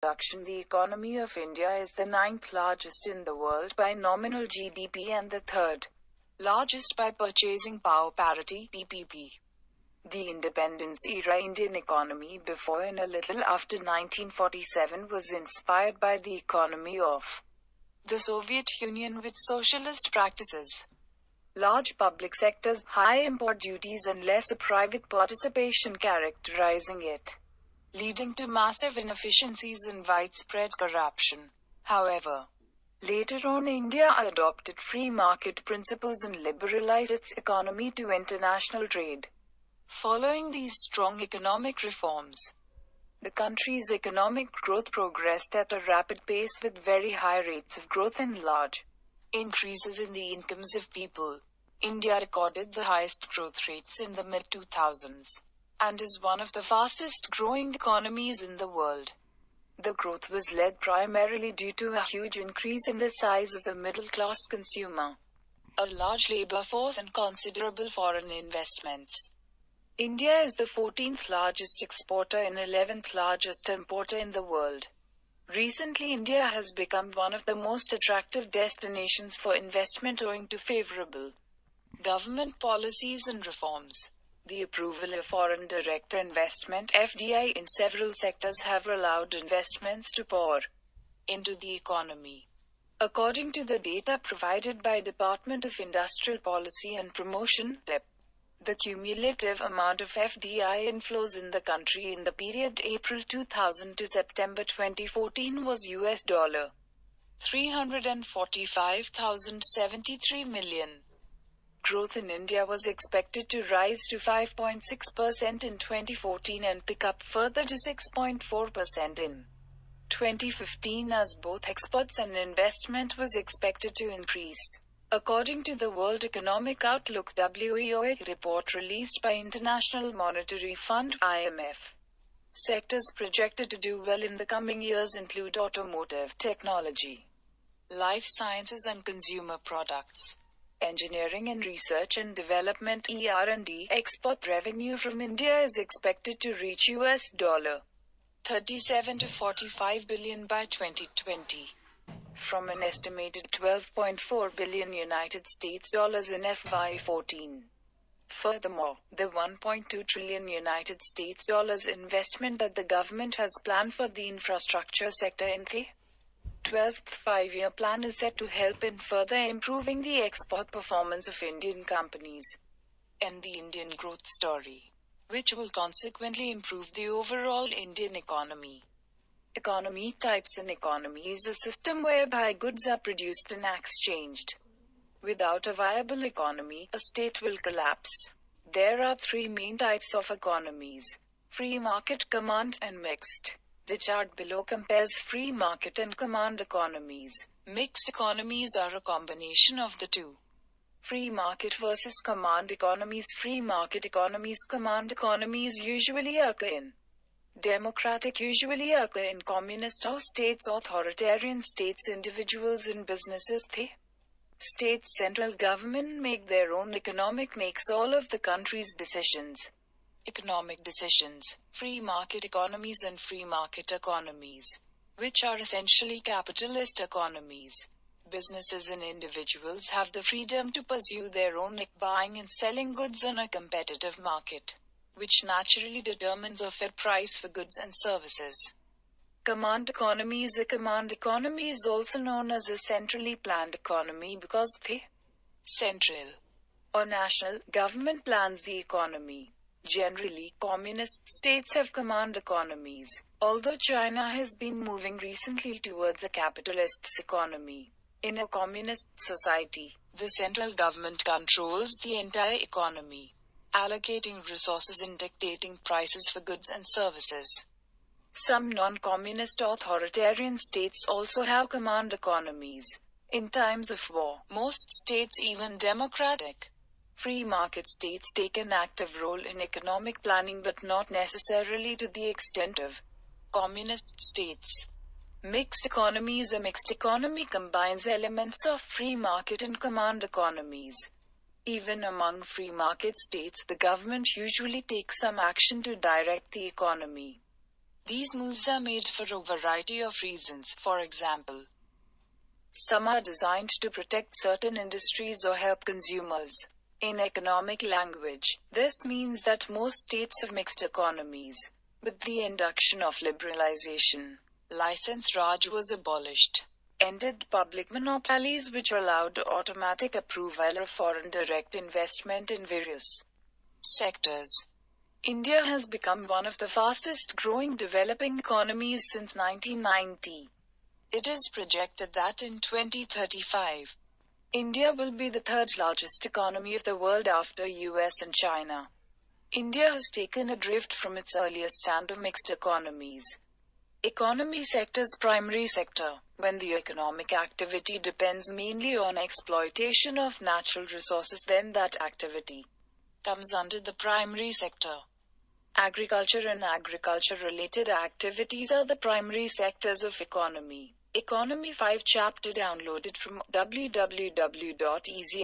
Introduction. The economy of India is the ninth largest in the world by nominal GDP and the third largest by purchasing power parity (PPP). The independence-era Indian economy before and a little after 1947 was inspired by the economy of the Soviet Union with socialist practices, large public sectors, high import duties and lesser private participation characterizing it, leading to massive inefficiencies and widespread corruption. However, later on India adopted free market principles and liberalized its economy to international trade. Following these strong economic reforms, the country's economic growth progressed at a rapid pace with very high rates of growth and large increases in the incomes of people. India recorded the highest growth rates in the mid-2000s and is one of the fastest growing economies in the world. The growth was led primarily due to a huge increase in the size of the middle-class consumer, a large labor force and considerable foreign investments. India is the 14th largest exporter and 11th largest importer in the world. Recently, India has become one of the most attractive destinations for investment owing to favorable government policies and reforms. The approval of foreign direct investment (FDI) in several sectors have allowed investments to pour into the economy. According to the data provided by Department of Industrial Policy and Promotion (DIP), the cumulative amount of FDI inflows in the country in the period April 2000 to September 2014 was $345,073 million. Growth in India was expected to rise to 5.6% in 2014 and pick up further to 6.4% in 2015 as both exports and investment was expected to increase. According to the World Economic Outlook (WEOA) report released by International Monetary Fund (IMF), sectors projected to do well in the coming years include automotive, technology, life sciences and consumer products, engineering and research and development (ER&D). Export revenue from India is expected to reach $37 to $45 billion by 2020. From an estimated $12.4 billion United States dollars in FY14. Furthermore, the $1.2 trillion United States dollars investment that the government has planned for the infrastructure sector in the 12th five-year plan is set to help in further improving the export performance of Indian companies and the Indian growth story, which will consequently improve the overall Indian economy. Economy types. An economy is a system whereby goods are produced and exchanged. Without a viable economy, a state will collapse. There are three main types of economies: free market, command, and mixed. The chart below compares free market and command economies. Mixed economies are a combination of the two. Free market versus command economies. Free market economies. Command economies usually occur in democratic, usually occur in communist or states, authoritarian states, individuals and businesses. The state's central government makes all of the country's decisions. Economic decisions. Free market economies and free market economies, which are essentially capitalist economies. Businesses and individuals have the freedom to pursue their own buying and selling goods on a competitive market, which naturally determines a fair price for goods and services. Command economies. A command economy is also known as a centrally planned economy because the central or national government plans the economy. Generally, communist states have command economies, although China has been moving recently towards a capitalist economy. In a communist society, the central government controls the entire economy, allocating resources and dictating prices for goods and services. Some non-communist authoritarian states also have command economies. In times of war, most states, even democratic, free market states, take an active role in economic planning but not necessarily to the extent of communist states. Mixed economies. A mixed economy combines elements of free market and command economies. Even among free market states, the government usually takes some action to direct the economy. These moves are made for a variety of reasons. For example, some are designed to protect certain industries or help consumers. In economic language, this means that most states have mixed economies. With the induction of liberalization, license Raj was abolished. Ended public monopolies which allowed automatic approval of foreign direct investment in various sectors. India has become one of the fastest growing developing economies since 1990. It is projected that in 2035, India will be the third largest economy of the world after US and China. India has taken a drift from its earlier stand of mixed economies. Economy sector's primary sector, when the economic activity depends mainly on exploitation of natural resources, then that activity comes under the primary sector. Agriculture and agriculture-related activities are the primary sectors of economy. Economy 5 chapter downloaded from www.easy